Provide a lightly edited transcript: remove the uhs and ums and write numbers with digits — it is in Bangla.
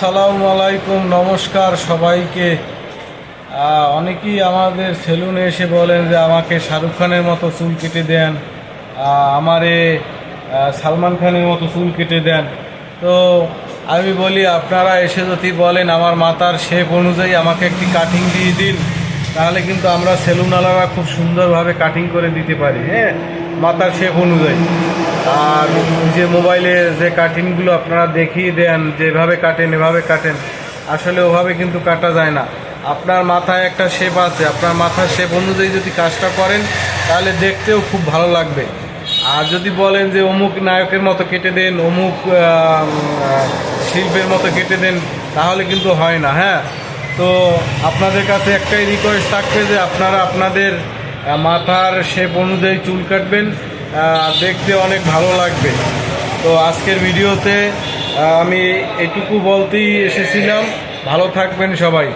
আসসালামু আলাইকুম, নমস্কার সবাইকে। অনেকেই আমাদের সেলুনে এসে বলেন যে আমাকে শাহরুখ খানের মতো চুল কেটে দেন, আমারে সালমান খানের মতো চুল কেটে দেন। তো আমি বলি, আপনারা এসে যদি বলেন আমার মাথার শেপ অনুযায়ী আমাকে একটি কাটিং দিয়ে দিন, তাহলে কিন্তু আমরা সেলুনওয়ালারা খুব সুন্দরভাবে কাটিং করে দিতে পারি, হ্যাঁ, মাথার শেপ অনুযায়ী। আর যে মোবাইলে যে কাটিংগুলো আপনারা দেখিয়ে দেন, যেভাবে কাটেন এভাবে কাটেন, আসলে ওভাবে কিন্তু কাটা যায় না। আপনার মাথায় একটা শেপ আছে, আপনার মাথার শেপ অনুযায়ী যদি কাজটা করেন তাহলে দেখতেও খুব ভালো লাগবে। আর যদি বলেন যে অমুক নায়কের মতো কেটে দেন, অমুক শিল্পের মতো কেটে দেন, তাহলে কিন্তু হয় না। হ্যাঁ, তো আপনাদের কাছে একটাই রিকোয়েস্ট থাকবে যে আপনারা আপনাদের মাথার শেপ অনুযায়ী চুল কাটবেন, দেখতে অনেক ভালো লাগবে। তো আজকের ভিডিওতে আমি এটুকু বলতেই এসেছিলাম। ভালো থাকবেন সবাই।